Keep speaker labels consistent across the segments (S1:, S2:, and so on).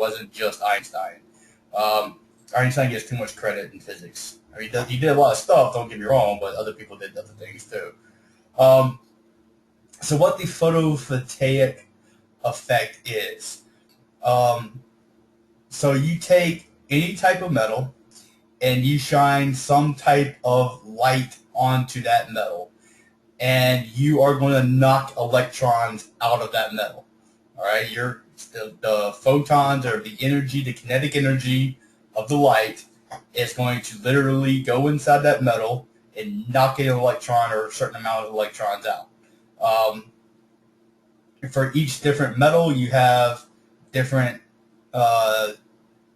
S1: wasn't just Einstein. Einstein gets too much credit in physics. I mean, he did a lot of stuff, don't get me wrong, but other people did other things too. Um, so what the photovoltaic effect is, um, so you take any type of metal and you shine some type of light onto that metal, and you are going to knock electrons out of that metal. All right, the photons or the energy, the kinetic energy of the light is going to literally go inside that metal and knock an electron or a certain amount of electrons out. Um, for each different metal, you have different uh,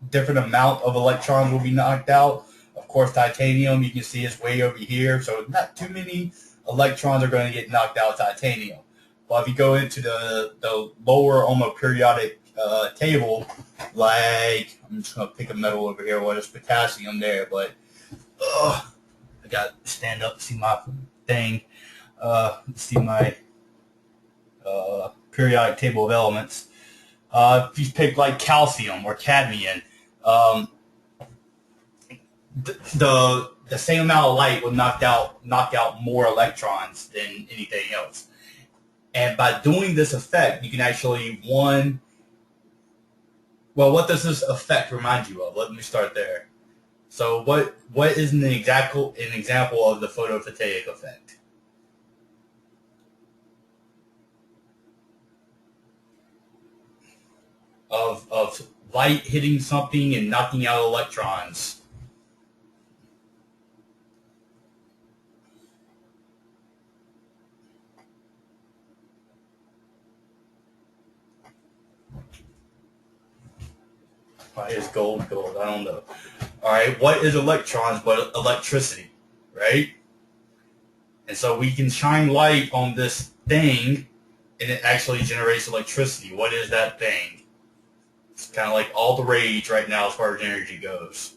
S1: different amount of electrons will be knocked out. Of course, titanium, you can see, is way over here, so not too many electrons are going to get knocked out of titanium. But if you go into the lower on the periodic table, like, I'm just going to pick a metal over here, well, there's potassium there, but I got to stand up to see my thing, see my periodic table of elements. If you pick like calcium or cadmium, um, the same amount of light will knock out more electrons than anything else. And by doing this effect, you can actually what does this effect remind you of? Let me start there. So what is an example of the photovoltaic effect? Of light hitting something and knocking out electrons. Why is gold? I don't know. All right, what is electrons but electricity, right? And so we can shine light on this thing, and it actually generates electricity. What is that thing? It's kind of like all the rage right now as far as energy goes.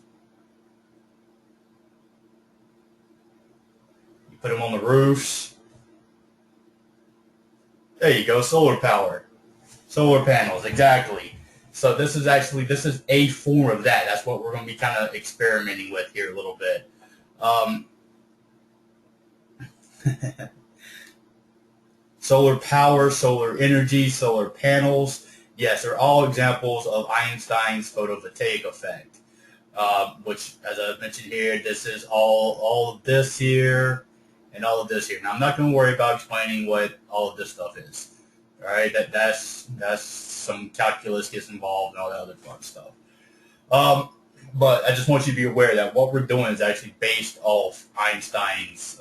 S1: You put them on the roofs. There you go, solar power. Solar panels, exactly. So this is a form of that. That's what we're going to be kind of experimenting with here a little bit. Solar power, solar energy, solar panels. Yes, they're all examples of Einstein's photovoltaic effect, which, as I mentioned here, this is all of this here and all of this here. Now, I'm not going to worry about explaining what all of this stuff is. All right, that's some calculus gets involved and all that other fun stuff. But I just want you to be aware that what we're doing is actually based off Einstein's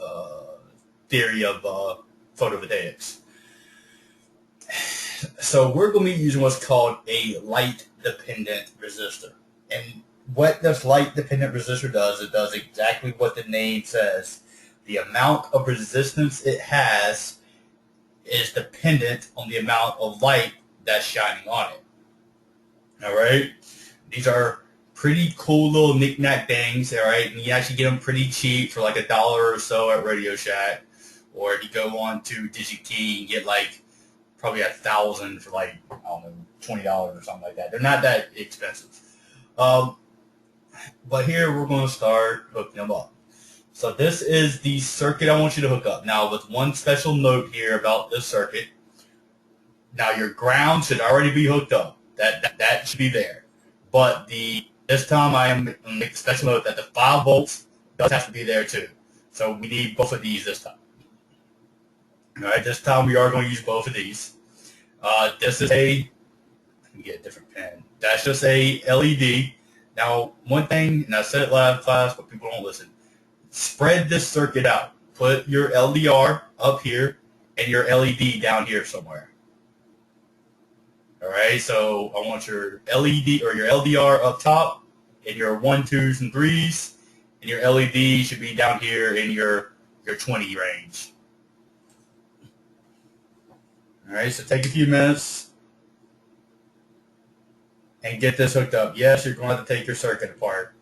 S1: theory of photovoltaics. So we're going to be using what's called a light-dependent resistor. And what this light-dependent resistor does, it does exactly what the name says. The amount of resistance it has is dependent on the amount of light that's shining on it. All right? These are pretty cool little knick-knack things, all right? And you actually get them pretty cheap for like $1 or so at Radio Shack. Or if you go on to DigiKey and get like probably 1,000 for like, I don't know, $20 or something like that. They're not that expensive. But here we're going to start hooking them up. So this is the circuit I want you to hook up. Now, with one special note here about this circuit. Now, your ground should already be hooked up. That should be there. But this time I am going to make a special note that the 5 volts does have to be there too. So we need both of these this time. All right, this time we are going to use both of these. This is let me get a different pen. That's just a LED. Now, one thing, and I said it last class, but people don't listen. Spread this circuit out. Put your LDR up here and your LED down here somewhere. All right, so I want your LED or your LDR up top and your 1, 2s, and 3s, and your LED should be down here in your 20 range. All right, so take a few minutes and get this hooked up. Yes, you're going to have to take your circuit apart.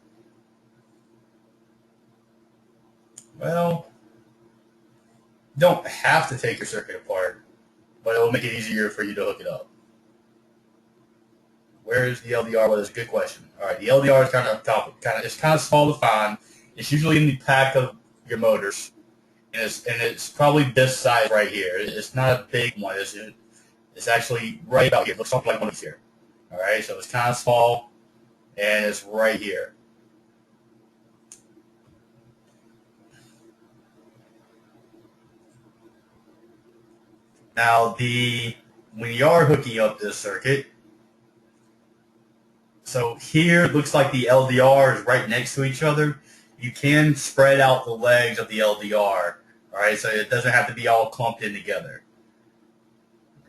S1: Well, you don't have to take your circuit apart, but it will make it easier for you to hook it up. Where is the LDR? Well, that's a good question. All right, the LDR is it's kind of small to find. It's usually in the pack of your motors, and it's probably this size right here. It's not a big one. It's actually right about here. It looks something like one of these here. All right, so it's kind of small, and it's right here. Now, when you are hooking up this circuit, so here it looks like the LDR is right next to each other. You can spread out the legs of the LDR, all right, so it doesn't have to be all clumped in together.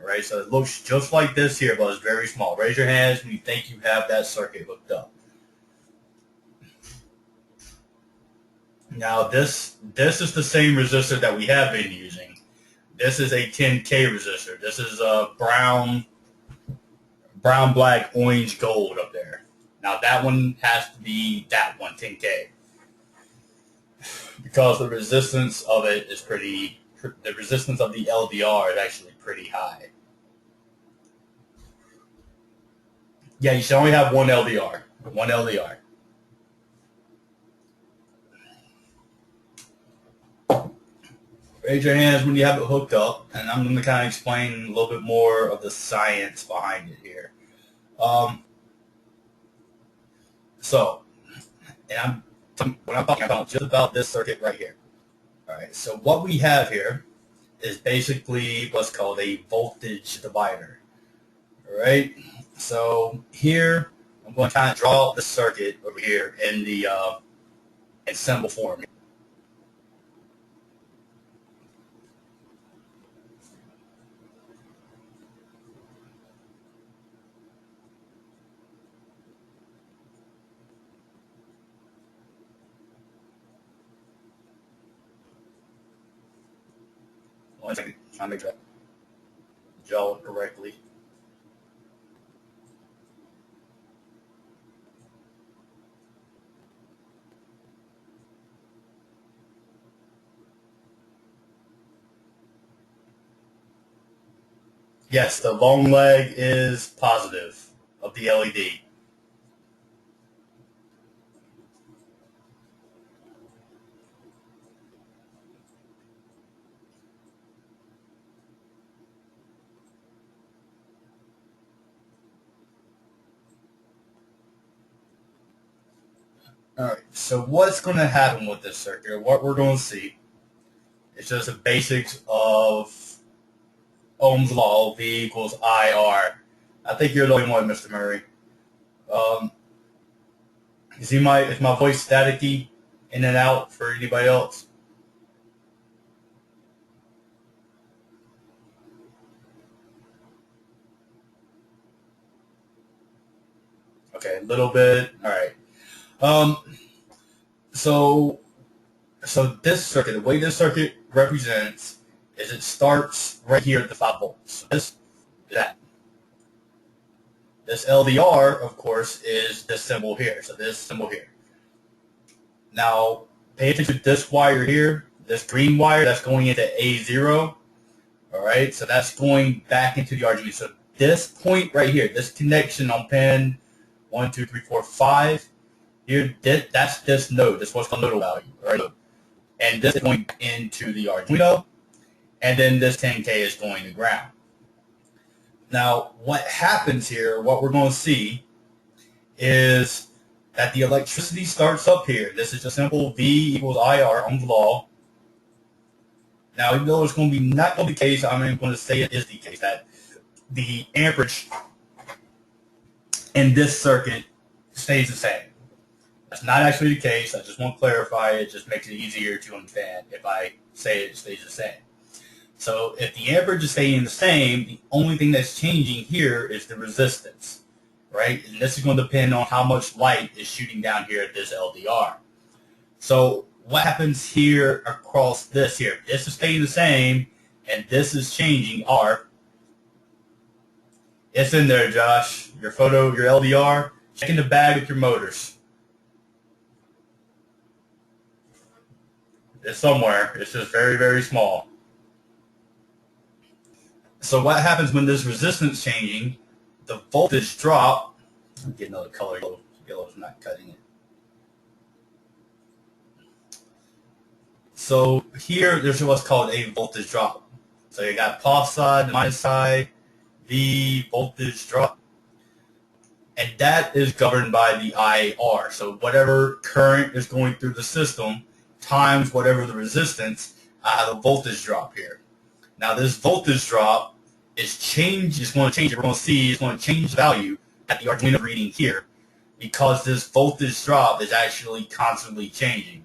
S1: All right, so it looks just like this here, but it's very small. Raise your hands when you think you have that circuit hooked up. Now, this is the same resistor that we have been using. This is a 10K resistor. This is a brown, black, orange, gold up there. Now that one has to be that one, 10K. Because the resistance of it is the resistance of the LDR is actually pretty high. Yeah, you should only have one LDR. One LDR. Raise your hands when you have it hooked up, and I'm going to kind of explain a little bit more of the science behind it here. When I'm talking about just about this circuit right here. All right, so what we have here is basically what's called a voltage divider. All right, so here I'm going to kind of draw the circuit over here in the in symbol form. One second, trying to make that draw it correctly. Yes, the long leg is positive of the LED. All right, so what's going to happen with this circuit, what we're going to see, is just the basics of Ohm's law, V equals IR. I think you're the only one, Mr. Murray. Is my voice staticky in and out for anybody else? Okay, a little bit. All right. So this circuit, the way this circuit represents is it starts right here at the 5 volts. This LDR, of course, is this symbol here. So this symbol here. Now, pay attention to this wire here, this green wire that's going into A0. All right, so that's going back into the RGB. So this point right here, this connection on pin 1, 2, 3, 4, 5, here, that's this node. This is what's called nodal value, right? And this is going into the Arduino, and then this 10K is going to ground. Now, what happens here, what we're going to see, is that the electricity starts up here. This is just simple V equals IR, Ohm's law. Now, even though it's going to be not going to be the case, I'm going to say it is the case, that the amperage in this circuit stays the same. That's not actually the case. I just want to clarify. It just makes it easier to understand if I say it stays the same. So if the amperage is staying the same, the only thing that's changing here is the resistance, right? And this is going to depend on how much light is shooting down here at this LDR. So what happens here across this here? This is staying the same, and this is changing R. It's in there, Josh. Your photo, your LDR. Check in the bag with your motors. It's somewhere. It's just very, very small. So what happens when this resistance changing, the voltage drop Get another color. Yellow's not cutting it. So here, there's what's called a voltage drop. So you got plus side, minus side, V voltage drop, and that is governed by the IR. So whatever current is going through the system times whatever the resistance, the voltage drop here. Now this voltage drop is changed. It's going to change. We're going to see it's going to change the value at the Arduino reading here because this voltage drop is actually constantly changing.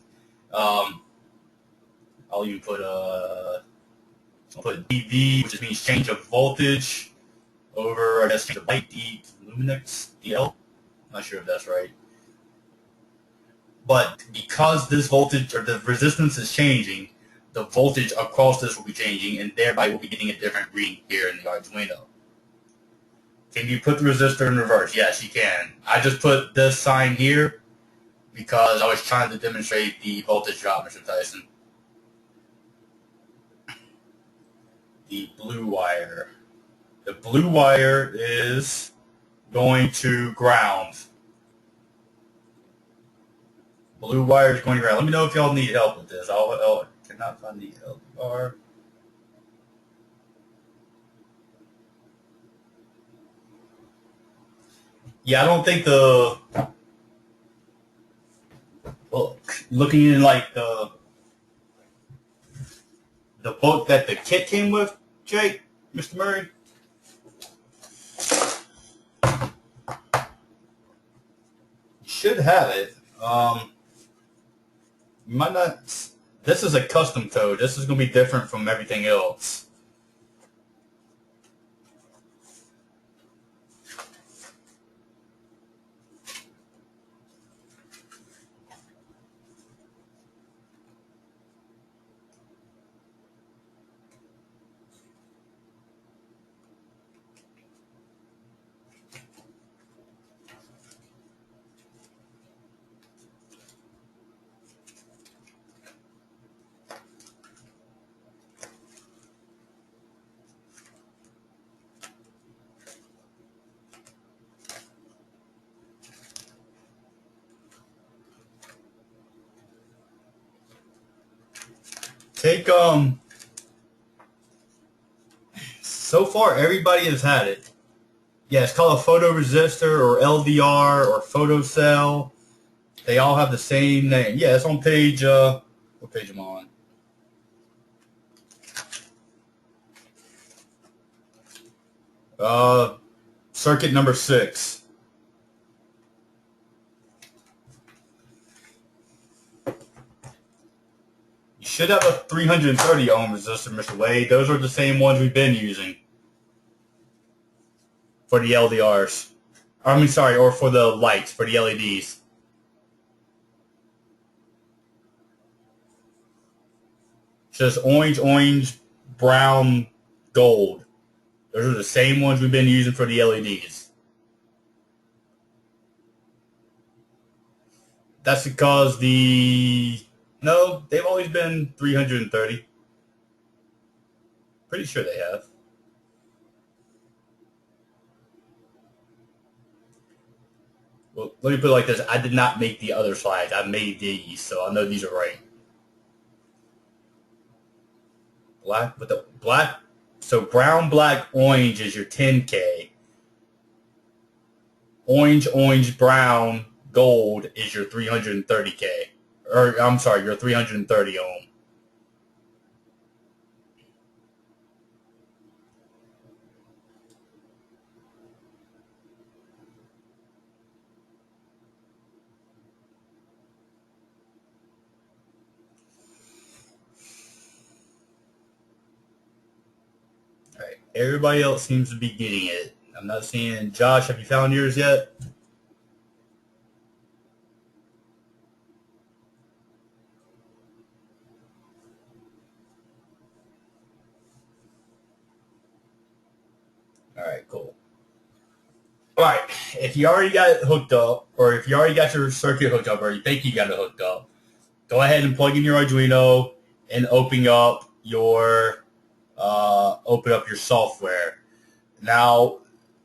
S1: I'll even put I'll put dV, which just means change of voltage over, I guess, change of light, D luminance, DL. I'm not sure if that's right. But because this voltage or the resistance is changing, the voltage across this will be changing, and thereby we'll be getting a different reading here in the Arduino. Can you put the resistor in reverse? Yes, you can. I just put this sign here because I was trying to demonstrate the voltage drop, Mr. Tyson. The blue wire. The blue wire is going to ground. Blue wire is going to ground. Let me know if y'all need help with this. I cannot find the LDR. Yeah, I don't think looking in like the book that the kit came with, Jake, Mr. Murray. You should have it. You might not. This is a custom code. This is going to be different from everything else. Take so far everybody has had it. Yeah, it's called a photoresistor or LDR or photocell. They all have the same name. Yeah, it's on page what page am I on? Circuit number 6. You should have a 330 ohm resistor, Mr. Wade. Those are the same ones we've been using for the LDRs. I mean, sorry, or for the lights, for the LEDs. Just orange, brown, gold. Those are the same ones we've been using for the LEDs. That's because no, they've always been 330. Pretty sure they have. Well, let me put it like this. I did not make the other slides. I made these, so I know these are right. Black with the black. So brown, black, orange is your 10K. Orange, brown, gold is your 330K. Or, I'm sorry, your 330 ohm. All right, everybody else seems to be getting it. I'm not seeing, Josh, have you found yours yet? All right, cool. All right, if you already got it hooked up, or if you already got your circuit hooked up, or you think you got it hooked up, go ahead and plug in your Arduino and open up your software. Now,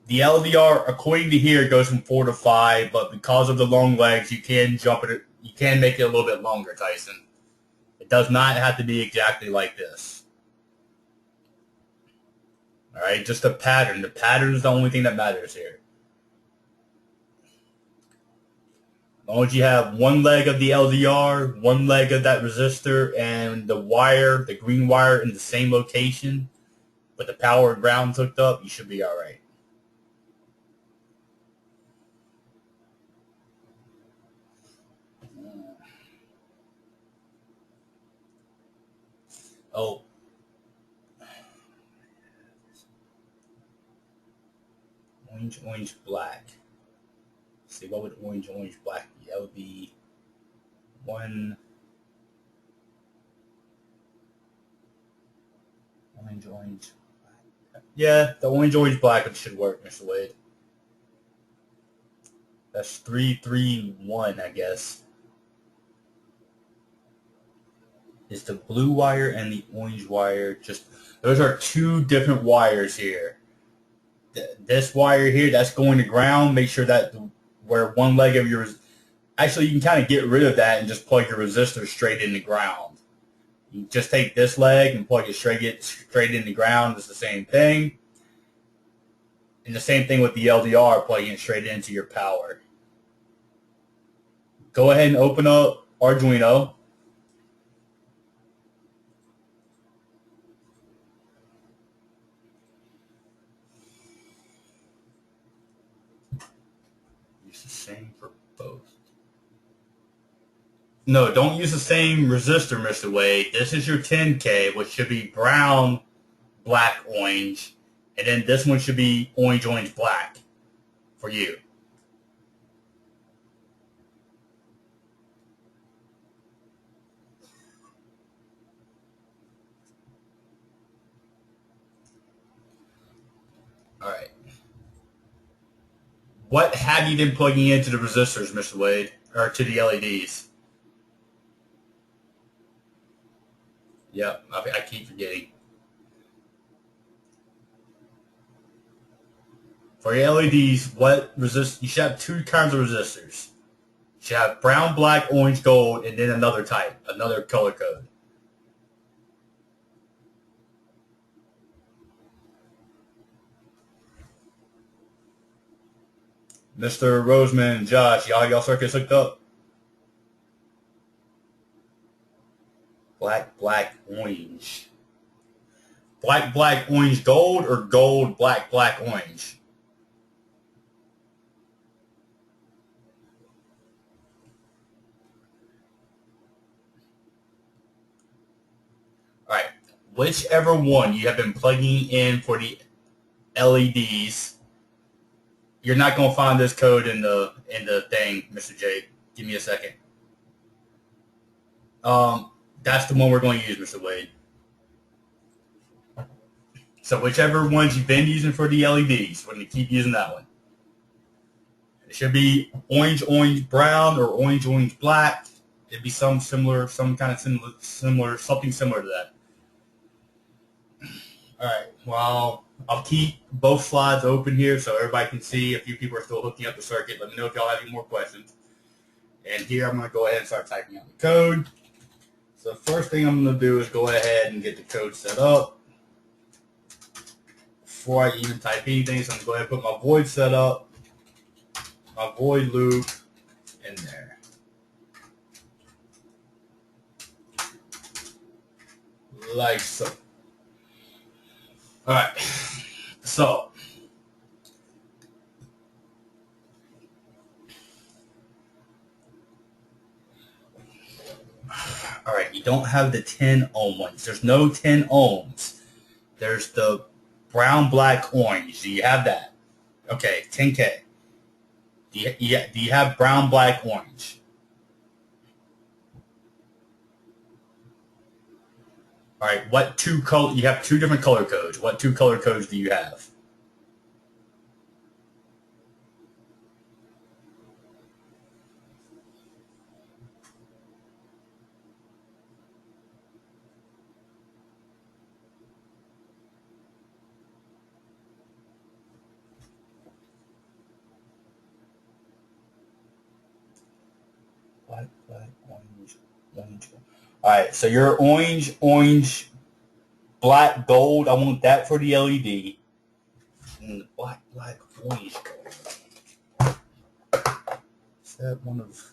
S1: The LDR, according to here, goes from 4 to 5, but because of the long legs, you can jump it. You can make it a little bit longer, Tyson. It does not have to be exactly like this. All right, just a pattern. The pattern is the only thing that matters here. As long as you have one leg of the LDR, one leg of that resistor, and the wire, the green wire, in the same location, with the power and grounds hooked up, you should be all right. Oh. Orange, orange, black. Let's see, what would orange, orange, black be? That would be one orange, orange, black. Yeah, the orange, orange, black should work, Mr. Wade. That's 3, 3, 1, I guess. Is the blue wire and the orange wire just... Those are two different wires here. This wire here, that's going to ground. Make sure that where one leg of your... Actually, you can kind of get rid of that and just plug your resistor straight in the ground. You just take this leg and plug it straight in the ground. It's the same thing. And the same thing with the LDR, plugging it straight into your power. Go ahead and open up Arduino. Use the same for both. No, don't use the same resistor, Mr. Wade. This is your 10K, which should be brown, black, orange. And then this one should be orange, orange, black for you. All right. What have you been plugging into the resistors, Mr. Wade, or to the LEDs? Yep, I keep forgetting. For your LEDs, you should have two kinds of resistors. You should have brown, black, orange, gold, and then another type, another color code. Mr. Roseman and Josh, y'all circuits hooked up? Black, black, orange. Black, black, orange, gold, or gold, black, black, orange? All right. Whichever one you have been plugging in for the LEDs, you're not going to find this code in the thing, Mr. J. Give me a second. That's the one we're going to use, Mr. Wade. So whichever ones you've been using for the LEDs, we're going to keep using that one. It should be orange, orange, brown, or orange, orange, black. It'd be something similar to that. All right. Well, I'll keep both slides open here so everybody can see. A few people are still hooking up the circuit. Let me know if y'all have any more questions. And here I'm going to go ahead and start typing out the code. So the first thing I'm going to do is go ahead and get the code set up. Before I even type anything, so I'm going to go ahead and put my void set up, my void loop in there. Like so. All right. So all right, you don't have the 10 ohm ones. There's no 10 ohms. There's the brown, black, orange. Do you have that? Okay, 10K. Do you have brown, black, orange? All right, you have two different color codes. What two color codes do you have? Black, orange, orange. All right, so your orange, black, gold. I want that for the LED. And the black, orange, gold. Is that one of?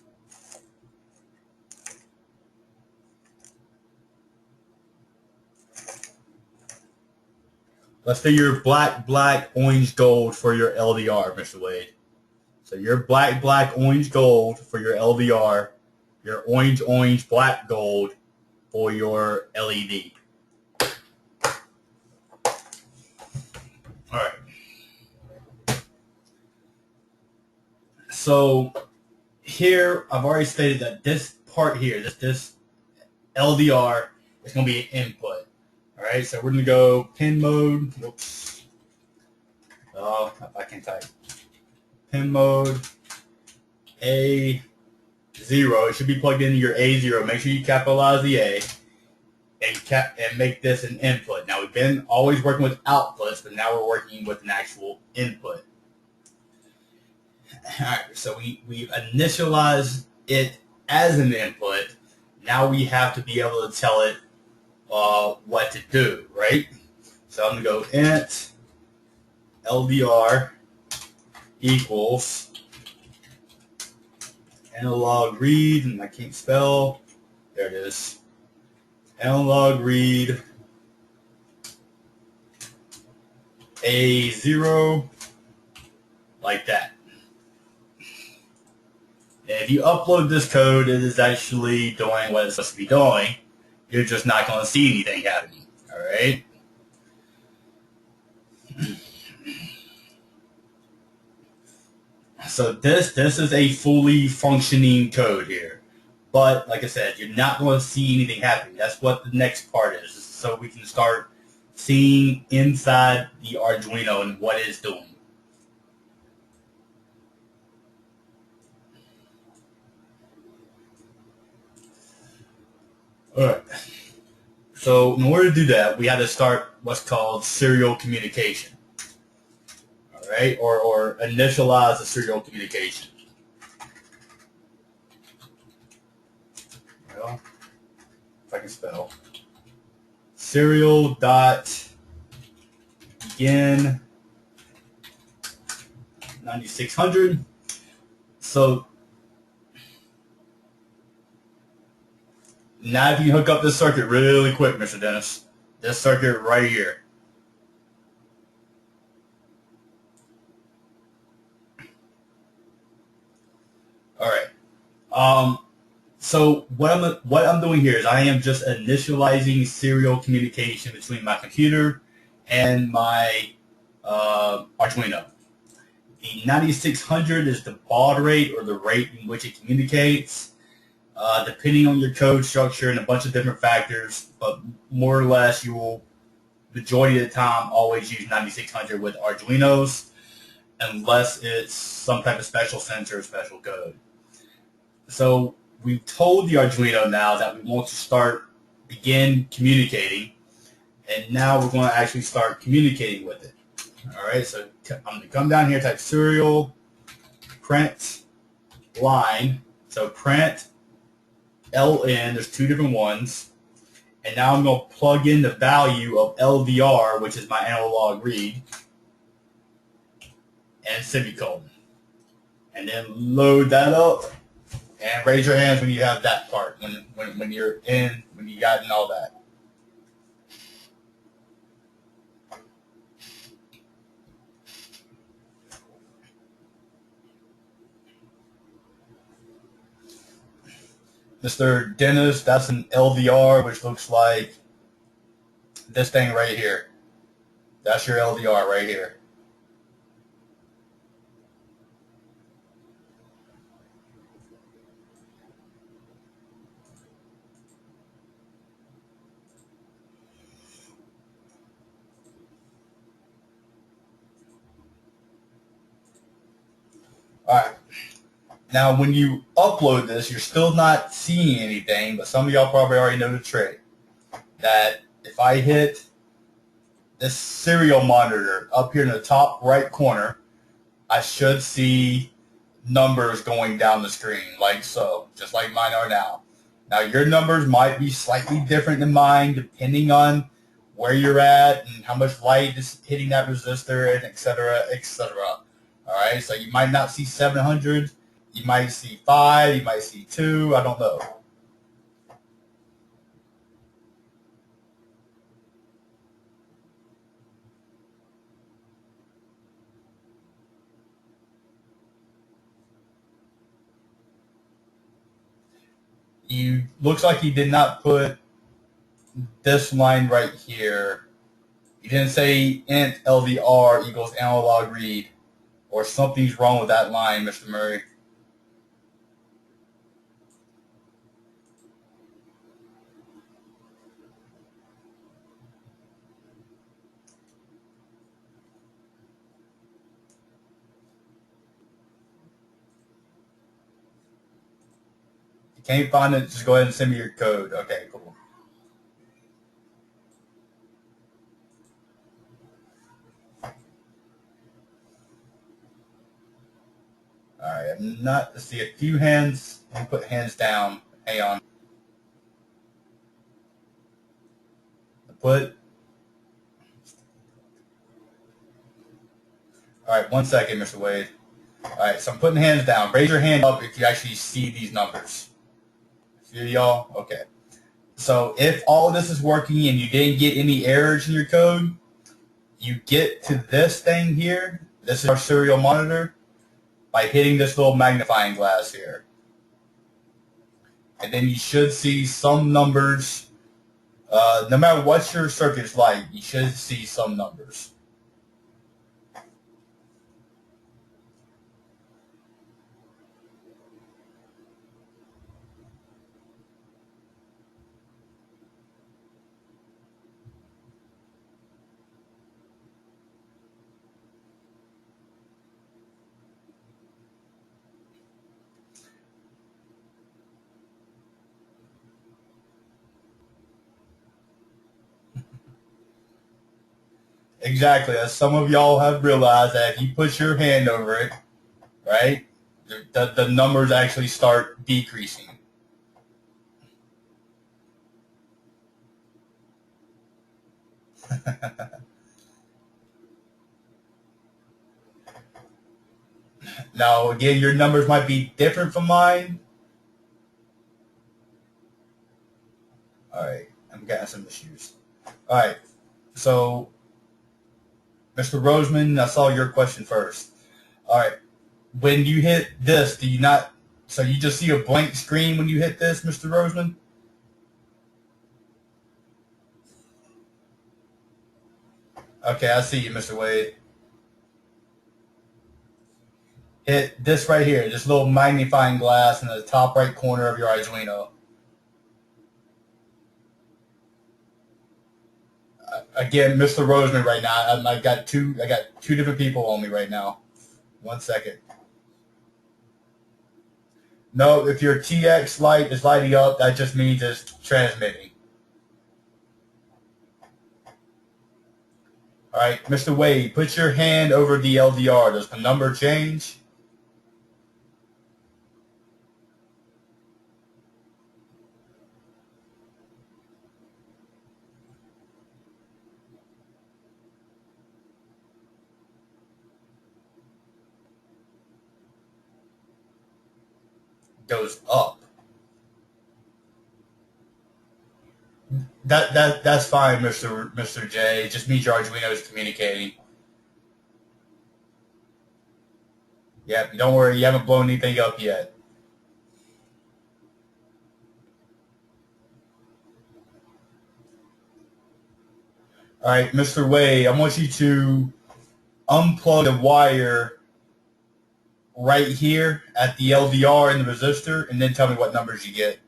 S1: Let's do your black, orange, gold for your LDR, Mr. Wade. So your black, orange, gold for your LDR, your orange, black, gold for your LED. All right. So here, I've already stated that this part here, this LDR is going to be an input. All right, so we're going to go pin mode. Whoops. Oh, I can type. Pin mode A0. It should be plugged into your A0. Make sure you capitalize the A and make this an input. Now, we've been always working with outputs, but now we're working with an actual input. All right, so we've initialized it as an input. Now we have to be able to tell it what to do, right? So I'm going to go int LDR equals analog read, and I can't spell. There it is. Analog read A0, like that. And if you upload this code, it is actually doing what it's supposed to be doing. You're just not going to see anything happening. All right. So this is a fully functioning code here. But like I said, you're not going to see anything happening. That's what the next part is. So we can start seeing inside the Arduino and what it's doing. All right. So in order to do that, we had to start what's called serial communication. All right, or initialize the serial communication. Well, if I can spell. Serial dot begin 9600. So now if you hook up this circuit really quick, Mr. Dennis, this circuit right here. All right. So what I'm doing here is I am just initializing serial communication between my computer and my Arduino. The 9600 is the baud rate, or the rate in which it communicates. Depending on your code structure and a bunch of different factors, but more or less you will, majority of the time, always use 9600 with Arduinos, unless it's some type of special sensor or special code. So we've told the Arduino now that we want to begin communicating, and now we're going to actually start communicating with it. All right, so I'm going to come down here, type serial print line. So print LN, there's two different ones. And now I'm going to plug in the value of LDR, which is my analog read, and semicolon. And then load that up, and raise your hands when you have that part, when you're in, when you got in all that. Mr. Dennis, that's an LDR, which looks like this thing right here. That's your LDR right here. All right. Now, when you upload this, you're still not seeing anything, but some of y'all probably already know the trick. That if I hit this serial monitor up here in the top right corner, I should see numbers going down the screen, like so, just like mine are now. Now, your numbers might be slightly different than mine, depending on where you're at and how much light is hitting that resistor, and et cetera, et cetera. All right, so you might not see 700. You might see 5. You might see 2. I don't know. You looks like you did not put this line right here. You didn't say int LDR equals analog read, or something's wrong with that line, Mr. Murray. If you can't find it, just go ahead and send me your code. Okay, cool. All right, I'm not. Let's see a few hands. Let me put hands down. Hang on. Put. All right, 1 second, Mr. Wade. All right, so I'm putting hands down. Raise your hand up if you actually see these numbers. See y'all? Okay. So if all of this is working and you didn't get any errors in your code, you get to this thing here. This is our serial monitor by hitting this little magnifying glass here. And then you should see some numbers. No matter what your circuit's like, you should see some numbers. Exactly. As some of y'all have realized that if you put your hand over it, right, the numbers actually start decreasing. Now, again, your numbers might be different from mine. All right, I'm getting some issues. All right, so Mr. Roseman, I saw your question first. All right, when you hit this, do you not? So you just see a blank screen when you hit this, Mr. Roseman? Okay, I see you, Mr. Wade. Hit this right here, this little magnifying glass in the top right corner of your Arduino. Again, Mr. Roseman right now. I got two different people on me right now. 1 second. No, if your TX light is lighting up, that just means it's transmitting. All right, Mr. Wade, put your hand over the LDR. Does the number change? Goes up. That's fine, Mr. J. It just means your Arduino is communicating. Yep, don't worry, you haven't blown anything up yet. All right, Mr. Wade, I want you to unplug the wire right here at the LDR and the resistor, and then tell me what numbers you get.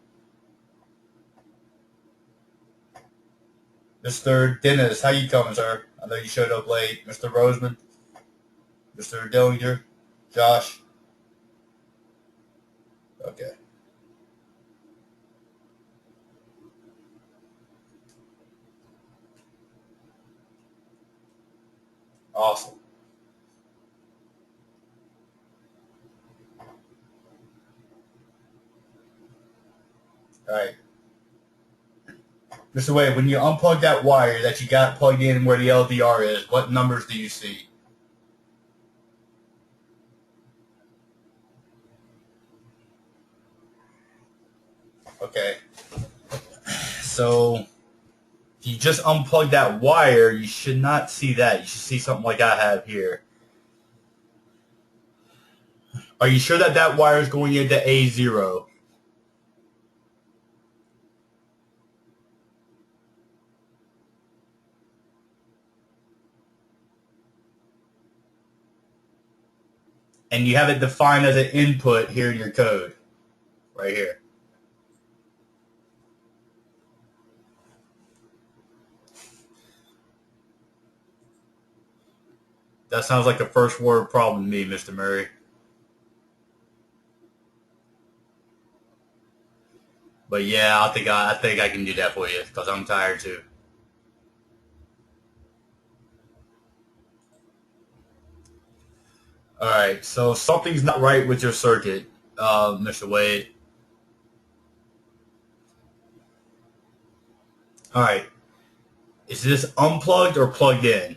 S1: Mr. Dennis, how you coming, sir? I know you showed up late. Mr. Roseman, Mr. Dillinger, Josh. Okay. Awesome. All right. Mr. Wade, when you unplug that wire that you got plugged in where the LDR is, what numbers do you see? Okay. So if you just unplug that wire, you should not see that. You should see something like I have here. Are you sure that that wire is going into A0? And you have it defined as an input here in your code, right here. That sounds like a first word problem to me, Mr. Murray. But yeah, I think I can do that for you because I'm tired too. All right, so something's not right with your circuit, Mr. Wade. All right, is this unplugged or plugged in?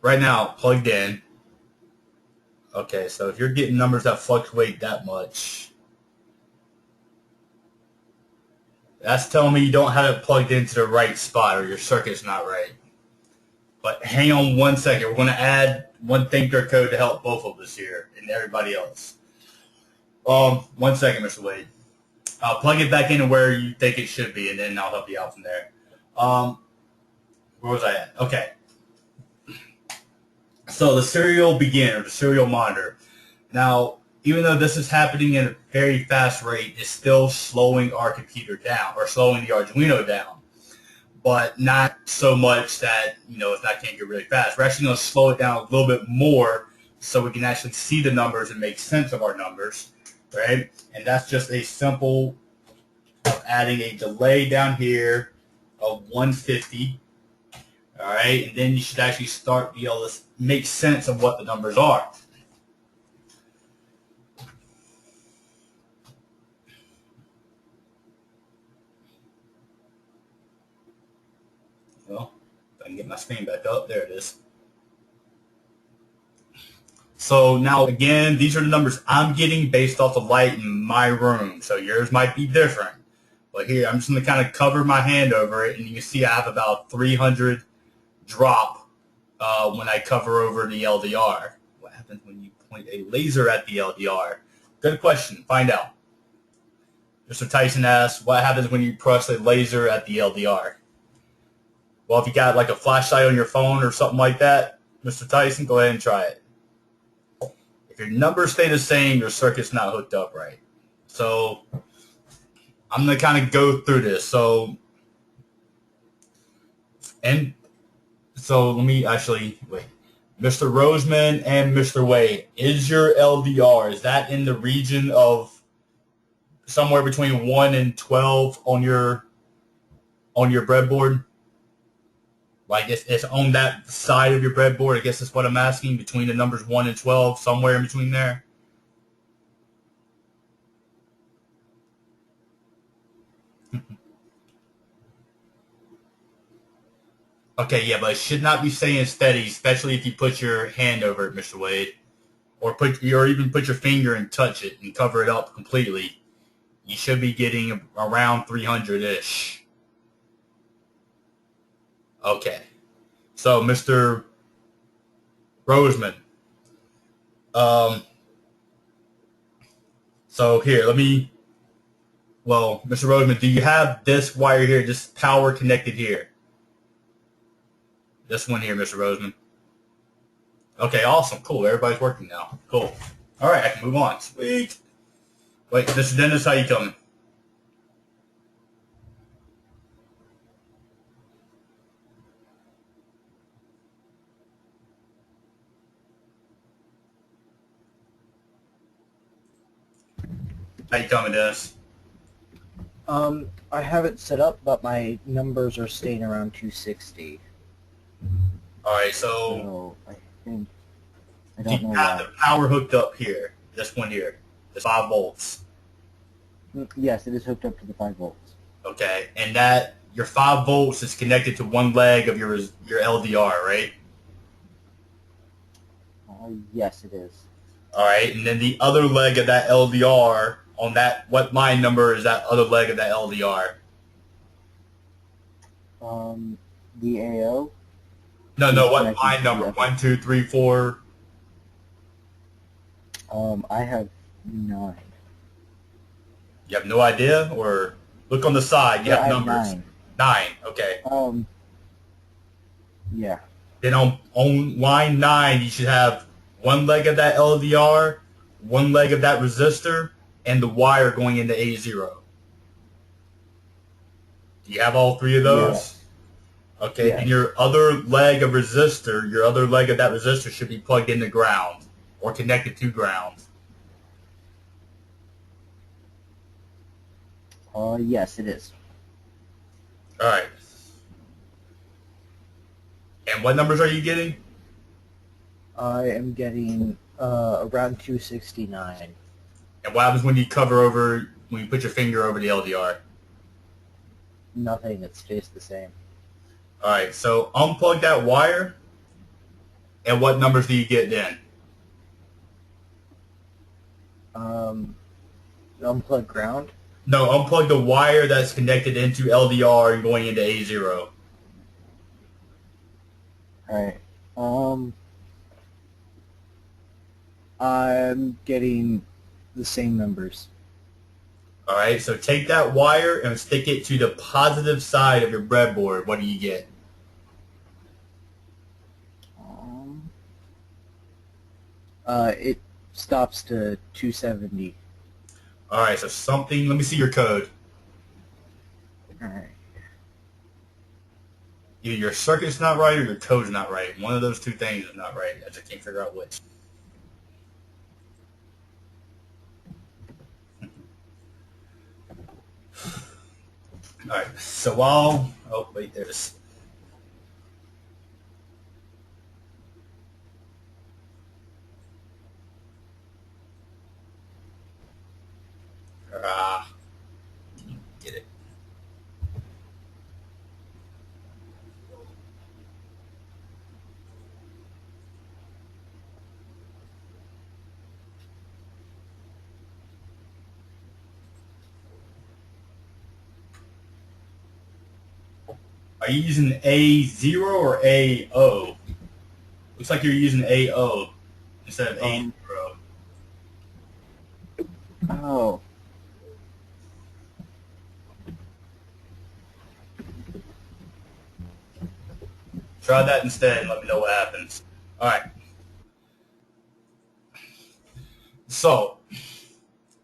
S1: Right now, plugged in. Okay, so if you're getting numbers that fluctuate that much, that's telling me you don't have it plugged into the right spot or your circuit's not right. But hang on one second. We're going to add one thing to our code to help both of us here and everybody else. 1 second, Mr. Wade. I'll plug it back into where you think it should be, and then I'll help you out from there. Where was I at? Okay. So the serial begin, or the serial monitor. Now, even though this is happening at a very fast rate, it's still slowing our computer down, or slowing the Arduino down. But not so much that, it's not can't get really fast. We're actually going to slow it down a little bit more so we can actually see the numbers and make sense of our numbers, right? And that's just a simple of adding a delay down here of 150. All right, and then you should actually start be able to make sense of what the numbers are. Well, if I can get my screen back up, there it is. So now again, these are the numbers I'm getting based off the light in my room. So yours might be different. But here, I'm just going to kind of cover my hand over it, and you can see I have about 300 drop when I cover over the LDR. What happens when you point a laser at the LDR? Good question. Find out. Mr. Tyson asks, what happens when you press a laser at the LDR? Well, if you got like a flashlight on your phone or something like that, Mr. Tyson, go ahead and try it. If your numbers stay the same, your circuit's not hooked up right. So I'm going to kind of go through this. So let me actually, wait. Mr. Roseman and Mr. Wade, is your LDR, is that in the region of somewhere between 1 and 12 on your breadboard? Like it's on that side of your breadboard, I guess that's what I'm asking, between the numbers 1 and 12, somewhere in between there? Okay, yeah, but it should not be staying steady, especially if you put your hand over it, Mr. Wade. Or even put your finger and touch it and cover it up completely. You should be getting around 300-ish. Okay. So, Mr. Roseman. So here, Mr. Roseman, do you have this wire here, this power connected here? This one here, Mr. Roseman. Okay, awesome. Cool. Everybody's working now. Cool. All right, I can move on. Sweet. Wait, Mr. Dennis, how you coming? How you coming, Dennis?
S2: I have it set up, but my numbers are staying around 260.
S1: All right, so
S2: So I I
S1: Do
S2: don't
S1: you
S2: know
S1: have
S2: why.
S1: the power hooked up here? This one here. This 5 volts.
S2: Yes, it is hooked up to the 5 volts.
S1: Okay. And that your 5 volts is connected to one leg of your LDR, right?
S2: Yes, it is.
S1: All right. And then the other leg of that LDR on that, what line number is that other leg of that LDR?
S2: The AO
S1: No,
S2: is
S1: what
S2: connected
S1: line
S2: to the
S1: number?
S2: other.
S1: 1, 2, 3, 4.
S2: I have 9.
S1: You have no idea? Or look on the side. You
S2: Yeah,
S1: have
S2: I have
S1: numbers.
S2: 9.
S1: 9. Okay.
S2: Yeah.
S1: Then on line 9, you should have one leg of that LDR, one leg of that resistor, and the wire going into A0. Do you have all 3 of those?
S2: Yes.
S1: Okay,
S2: Yes.
S1: and your other leg of resistor, your other leg of that resistor should be plugged into ground or connected to ground.
S2: Yes, it is.
S1: All right. And what numbers are you getting?
S2: I am getting around 269.
S1: And what happens when you when you put your finger over the LDR?
S2: Nothing. It stays the same.
S1: All right, so unplug that wire, and what numbers do you get then?
S2: Unplug ground.
S1: No, unplug the wire that's connected into LDR and going into A0.
S2: Alright. I'm getting the same numbers.
S1: All right, so take that wire and stick it to the positive side of your breadboard. What do you get?
S2: It stops to 270.
S1: All right, so something, let me see your code.
S2: Alright.
S1: Either your circuit's not right or your code's not right. One of those two things is not right. I just can't figure out which. All right, so oh wait, there's, get it. Are you using A0 or AO? Looks like you're using AO instead of A0.
S2: Oh.
S1: Try that instead and let me know what happens. All right. So,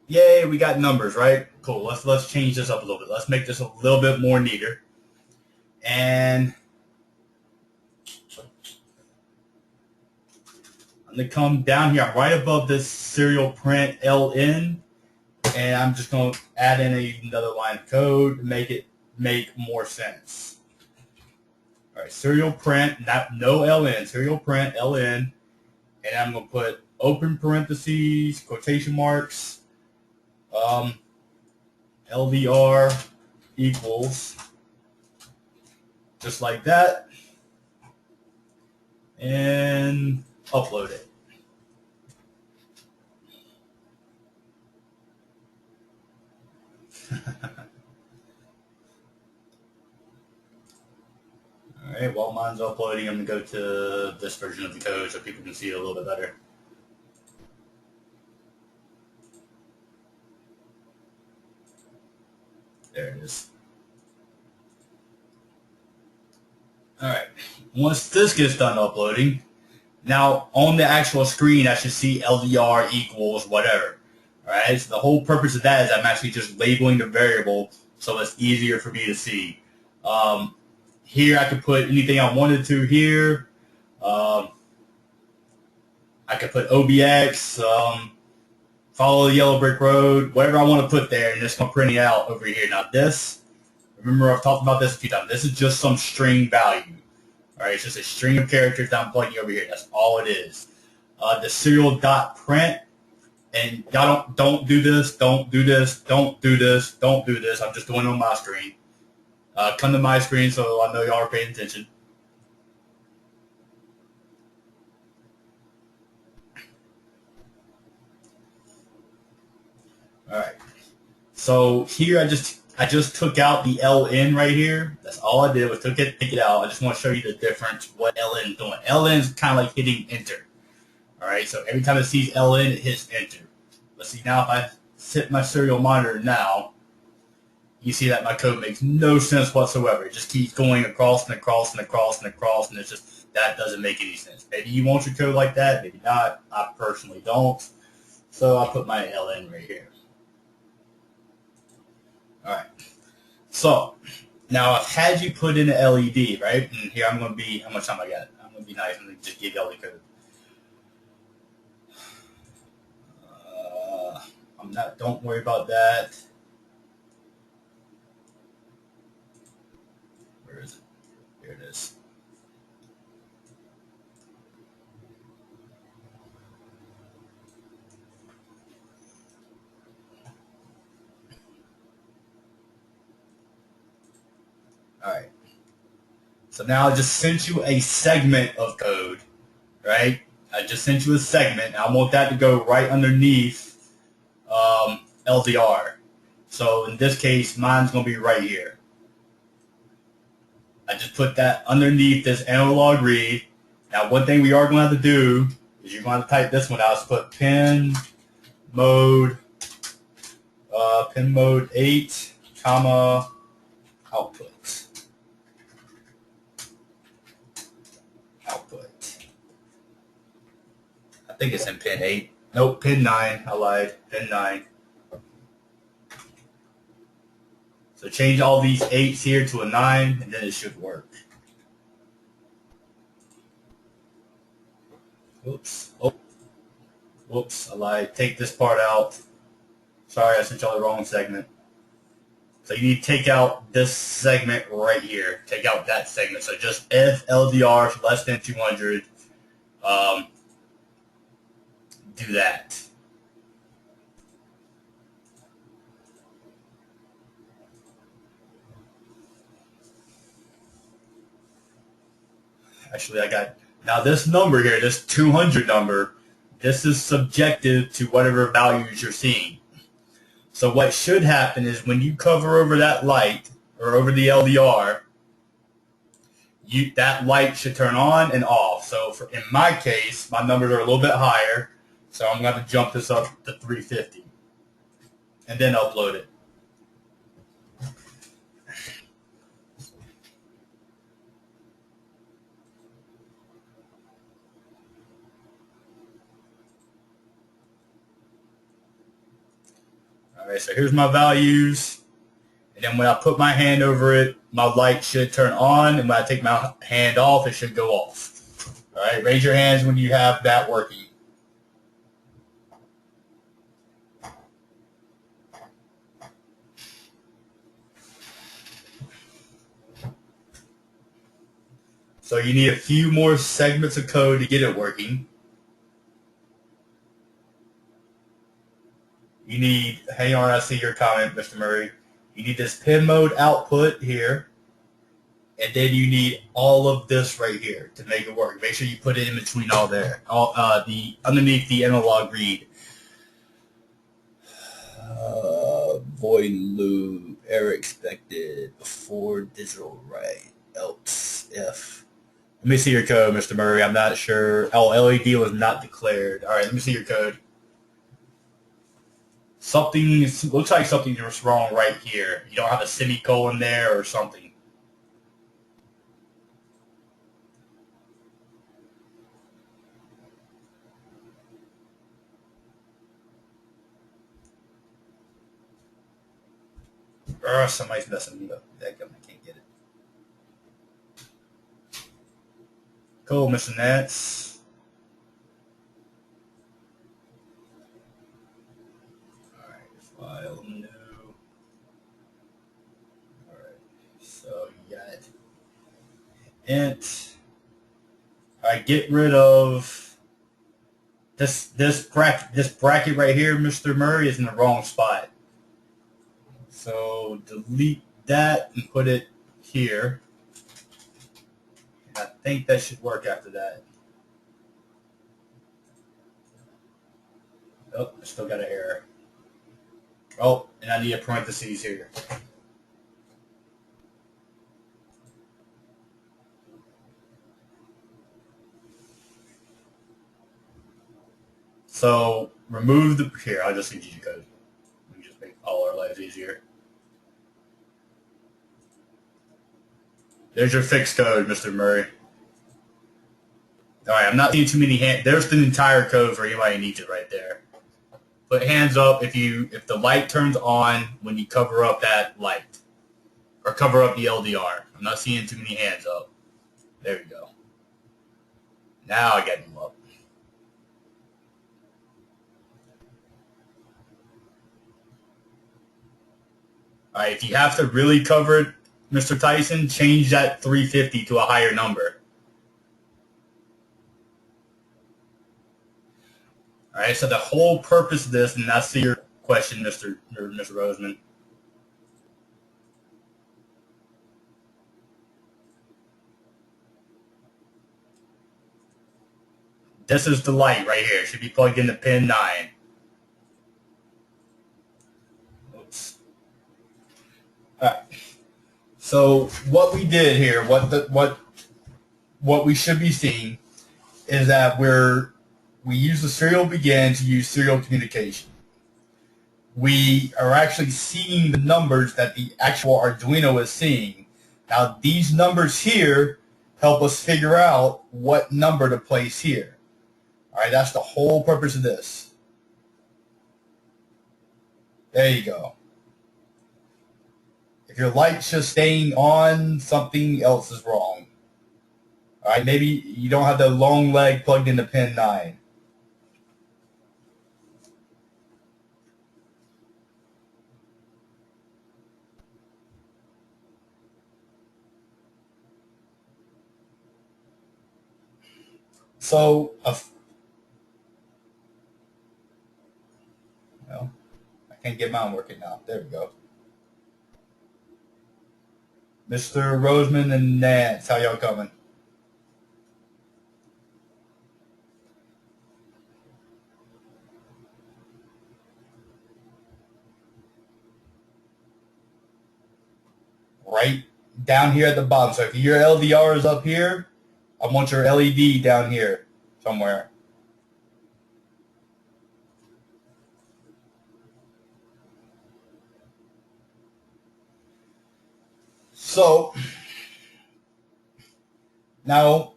S1: yay, we got numbers, right? Cool. Let's change this up a little bit. Let's make this a little bit more neater. And I'm going to come down here. I'm right above this serial print LN. And I'm just going to add in another line of code to make it make more sense. All right, serial print, no LN, serial print LN. And I'm going to put open parentheses, quotation marks, LDR equals, just like that, and upload it. All right, while mine's uploading, I'm going to go to this version of the code so people can see it a little bit better. There it is. All right, once this gets done uploading, now on the actual screen, I should see LDR equals whatever. All right, so the whole purpose of that is I'm actually just labeling the variable so it's easier for me to see. Here I could put anything I wanted to here. I could put OBX, follow the yellow brick road, whatever I want to put there, and it's going to print it out over here. Now this, remember I've talked about this a few times, this is just some string value. All right, it's just a string of characters that I'm plugging over here. That's all it is. the serial dot print. And y'all don't do this, don't do this, don't do this, don't do this. I'm just doing it on my screen. Come to my screen so I know y'all are paying attention. All right. So here I just took out the LN right here. That's all I did was take it out. I just want to show you the difference what LN is doing. LN is kind of like hitting enter. All right. So every time it sees LN, it hits enter. Let's see now if I set my serial monitor now. You see that my code makes no sense whatsoever. It just keeps going across and across and across and across, and it's just, that doesn't make any sense. Maybe you want your code like that, maybe not. I personally don't. So I'll put my LN right here. All right. So now I've had you put in an LED, right? And here I'm going to be, how much time I got? I'm going to be nice. I'm going to just give y'all the code. Don't worry about that. Where is it? Here it is. All right. So now I just sent you a segment of code, right? I just sent you a segment. I want that to go right underneath LDR. So in this case, mine's going to be right here. I just put that underneath this analog read. Now, one thing we are going to have to do is you're going to type this one out. So put pin mode 8, comma, output. I think it's in pin 8. Nope, pin 9. I lied. Pin 9. So change all these 8s here to a 9, and then it should work. Oops. Oh. Whoops, I lied. Take this part out. Sorry, I sent y'all the wrong segment. So you need to take out this segment right here. Take out that segment. So just if LDR is less than 200, do that. Actually, I got, now this number here, this 200 number, this is subjective to whatever values you're seeing. So what should happen is when you cover over that light or over the LDR, that light should turn on and off. So in my case, my numbers are a little bit higher, so I'm going to jump this up to 350 and then upload it. All right, so here's my values. And then when I put my hand over it, my light should turn on. And when I take my hand off, it should go off. All right, raise your hands when you have that working. So you need a few more segments of code to get it working. You need, hang on, I see your comment, Mr. Murray. You need this pin mode output here. And then you need all of this right here to make it work. Make sure you put it in between all there, underneath the analog read. Void loop, error expected before digital write, else if. Let me see your code, Mr. Murray. I'm not sure. Oh, LED was not declared. All right, let me see your code. Something looks like something was wrong right here. You don't have a semicolon there or something. Somebody's messing me up. I can't get it. Cool, Mr. Nats. Alright, file new. Alright, so you got it. Int. Alright, get rid of This bracket right here, Mr. Murray, is in the wrong spot. So delete that and put it here. I think that should work after that. Oh, I still got an error. Oh, and I need a parentheses here. So remove the here. I'll just use G code. Let me just make all our lives easier. There's your fixed code, Mr. Murray. All right, I'm not seeing too many hands. There's the entire code for anybody who needs it right there. Put hands up if the light turns on when you cover up that light or cover up the LDR. I'm not seeing too many hands up. There we go. Now I get them up. All right, if you have to really cover it, Mr. Tyson, change that 350 to a higher number. All right, so the whole purpose of this, and that's your question, Mr. Roseman. This is the light right here. It should be plugged into pin 9. Oops. All right. So what we did here, what we should be seeing is that we use the serial begin to use serial communication. We are actually seeing the numbers that the actual Arduino is seeing. Now these numbers here help us figure out what number to place here. All right, that's the whole purpose of this. There you go. If your light's just staying on, something else is wrong. All right, maybe you don't have the long leg plugged into pin 9. So, well, I can't get mine working now. There we go. Mr. Roseman and Nance, how y'all coming? Right down here at the bottom. So if your LDR is up here, I want your LED down here somewhere. So now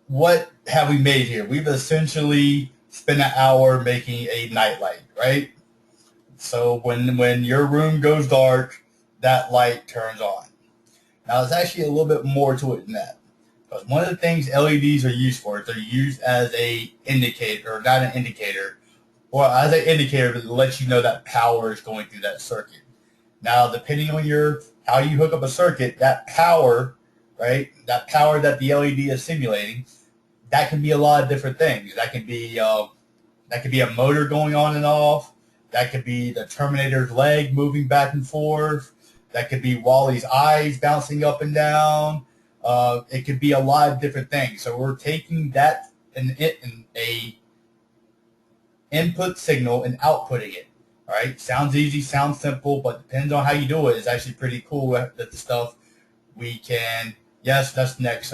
S1: what have we made here? We've essentially spent an hour making a nightlight, right? So when your room goes dark, that light turns on. Now there's actually a little bit more to it than that. Because one of the things LEDs are used for is they're used as a indicator, or not an indicator, or as an indicator to let you know that power is going through that circuit. Now, depending on how you hook up a circuit, that power, right, that power that the LED is simulating, that can be a lot of different things. That could be a motor going on and off. That could be the Terminator's leg moving back and forth. That could be Wally's eyes bouncing up and down. It could be a lot of different things. So we're taking that in a input signal and outputting it. All right, sounds easy, sounds simple, but depends on how you do it. It's actually pretty cool that the stuff we can. Yes, that's next.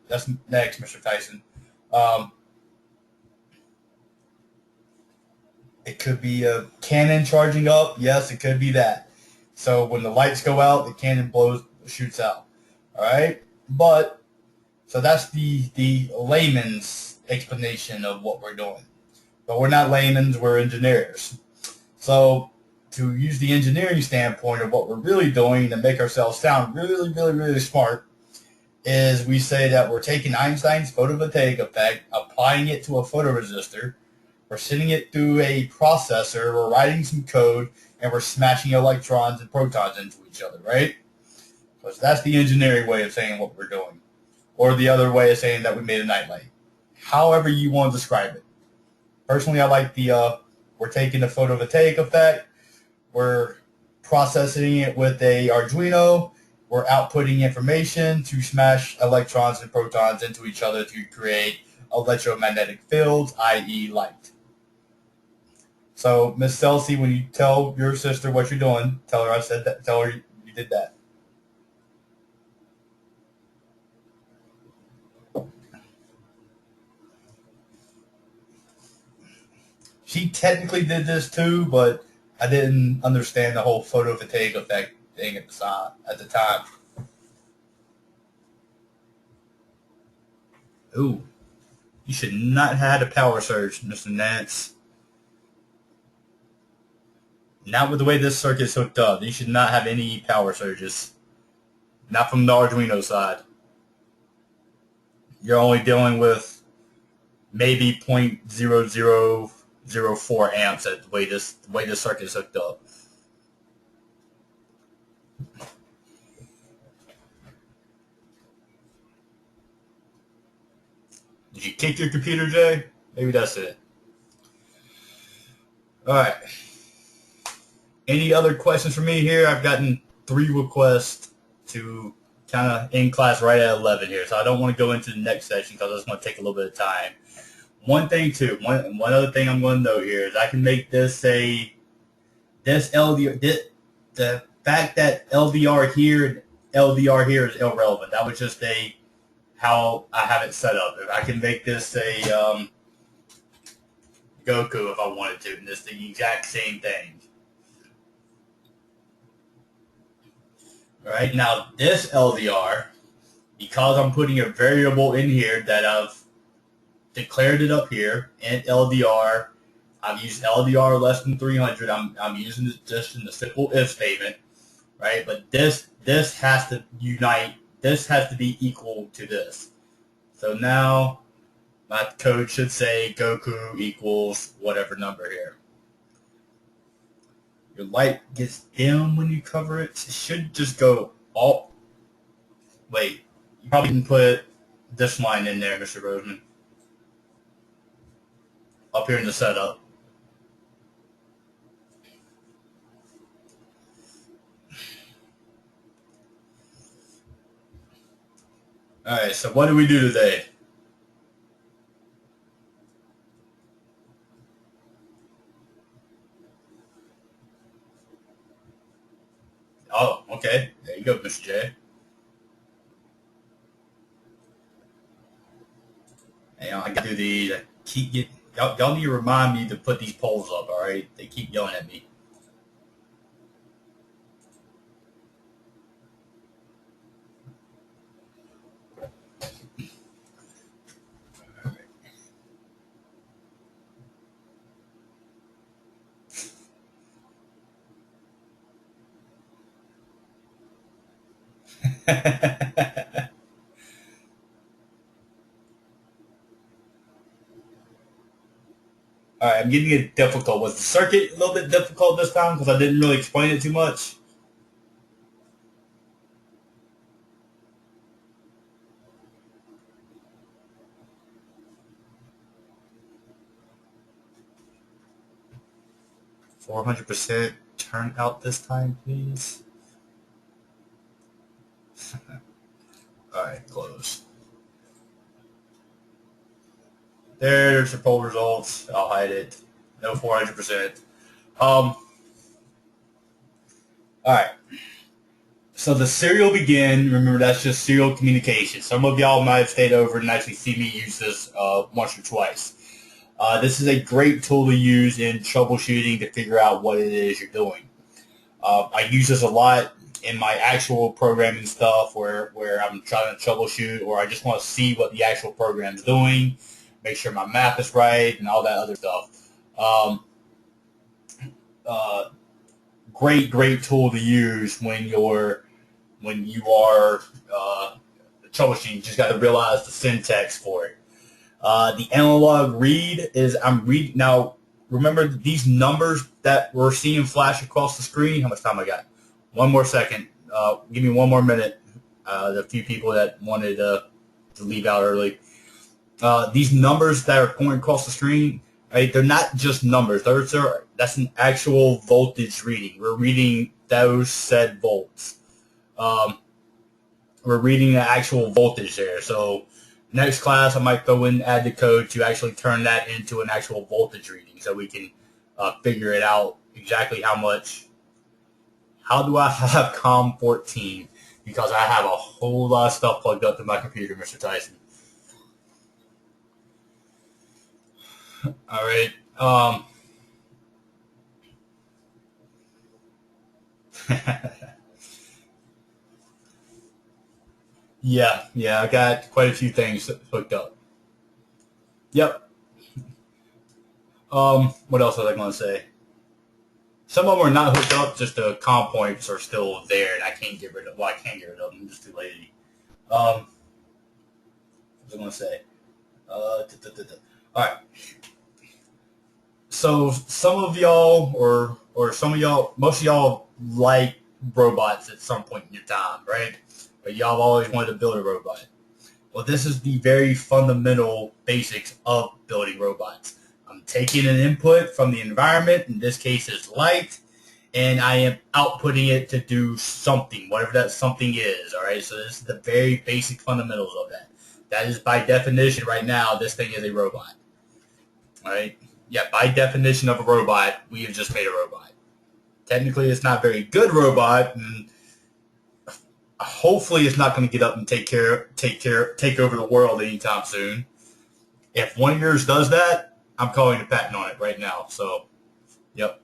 S1: That's next, Mr. Tyson. It could be a cannon charging up. Yes, it could be that. So when the lights go out, the cannon shoots out. All right, but so that's the layman's explanation of what we're doing. But we're not laymen, we're engineers. So to use the engineering standpoint of what we're really doing to make ourselves sound really, really, really smart is we say that we're taking Einstein's photovoltaic effect, applying it to a photoresistor, we're sending it through a processor, we're writing some code, and we're smashing electrons and protons into each other, right? So that's the engineering way of saying what we're doing. Or the other way of saying that we made a nightlight. However you want to describe it. Personally, I like the we're taking the photovoltaic effect, we're processing it with a Arduino, we're outputting information to smash electrons and protons into each other to create electromagnetic fields, i.e. light. So, Miss Celsi, when you tell your sister what you're doing, tell her I said that. Tell her you did that. She technically did this too, but I didn't understand the whole photovoltaic effect thing at the time. Ooh, you should not have had a power surge, Mr. Nance. Not with the way this circuit's hooked up. You should not have any power surges. Not from the Arduino side. You're only dealing with maybe 0.0004 amps at the way this circuit is hooked up. Did you kick your computer, Jay? Maybe that's it. All right. Any other questions for me here? I've gotten 3 requests to kind of end class right at 11 here, so I don't want to go into the next section because it's going to take a little bit of time. One thing too, one other thing I'm going to note here is I can make this LDR. The fact that LDR here is irrelevant. That was just how I have it set up. If I can make this a Goku if I wanted to, and it's the exact same thing. All right, now this LDR, because I'm putting a variable in here that I've declared it up here, and LDR, I've used LDR less than 300. I'm using it just in the simple if statement, right? But this has to unite. This has to be equal to this. So now my code should say Goku equals whatever number here. Your light gets dim when you cover it. It should just go all. Wait, you probably can put this line in there, Mr. Roseman. Up here in the setup. Alright, so what do we do today? Oh, okay. There you go, Mr. J. Hang on, I gotta do these. Y'all need to remind me to put these polls up, alright? They keep yelling at me. Alright, I'm getting it difficult. Was the circuit a little bit difficult this time because I didn't really explain it too much? %400 turn out this time, please. Alright, close. There's the poll results. I'll hide it. No 400%. Alright. So the serial begin, remember that's just serial communication. Some of y'all might have stayed over and actually see me use this once or twice. This is a great tool to use in troubleshooting to figure out what it is you're doing. I use this a lot in my actual programming stuff where I'm trying to troubleshoot or I just want to see what the actual program's doing, make sure my math is right and all that other stuff. Great tool to use when you are troubleshooting. You just got to realize the syntax for it. The analog read is I'm reading now. Remember these numbers that we're seeing flash across the screen. How much time I got? One more second. Give me one more minute. The few people that wanted to leave out early. These numbers that are going across the screen, right? They're not just numbers. That's an actual voltage reading. We're reading those said volts. We're reading the actual voltage there. So next class, I might go in and add the code to actually turn that into an actual voltage reading so we can figure it out exactly how much. How do I have COM 14? Because I have a whole lot of stuff plugged up to my computer, Mr. Tyson. All right. Yeah, I got quite a few things hooked up. Yep. What else was I going to say? Some of them are not hooked up, just the COM points are still there, and I can't get rid of. Well, I can't get rid of them. I'm just too lazy. What was I going to say? All right. So some of y'all, or some of y'all, most of y'all like robots at some point in your time, right? But y'all have always wanted to build a robot. Well, this is the very fundamental basics of building robots. I'm taking an input from the environment, in this case is light, and I am outputting it to do something, whatever that something is, all right? So this is the very basic fundamentals of that. That is by definition right now, this thing is a robot, all right? Yeah, by definition of a robot, we have just made a robot. Technically, it's not a very good robot, and hopefully it's not going to get up and take over the world anytime soon. If one of yours does that, I'm calling a patent on it right now. So, yep.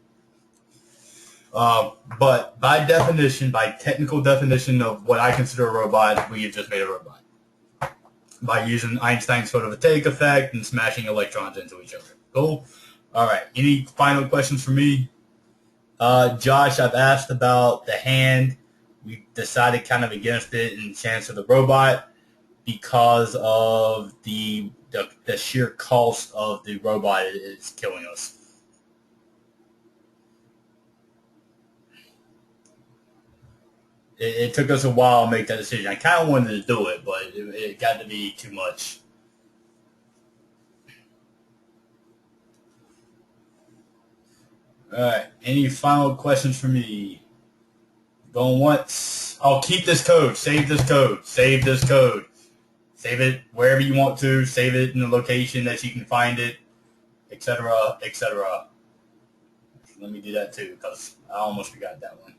S1: But by definition, by technical definition of what I consider a robot, we have just made a robot by using Einstein's photovoltaic effect and smashing electrons into each other. Cool. All right. Any final questions for me? Josh, I've asked about the hand. We decided kind of against it in chance of the robot because of the sheer cost of the robot is killing us. It took us a while to make that decision. I kind of wanted to do it, but it got to be too much. All right. Any final questions for me? Going once. I'll keep this code. Save this code. Save this code. Save it wherever you want to. Save it in the location that you can find it, etc., etc. Let me do that too, because I almost forgot that one.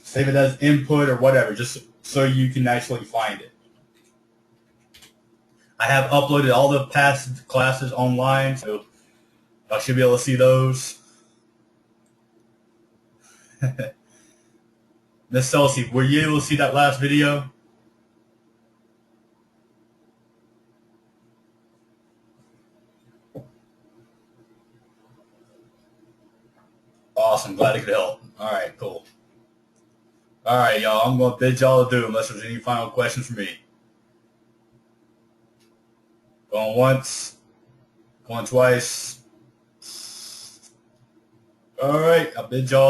S1: Save it as input or whatever, just so you can actually find it. I have uploaded all the past classes online, so y'all should be able to see those. Miss Celsi, were you able to see that last video? Awesome, glad it could help. All right, cool. All right, y'all, I'm going to bid y'all adieu unless there's any final questions for me. Going once, going twice. All right, I bid y'all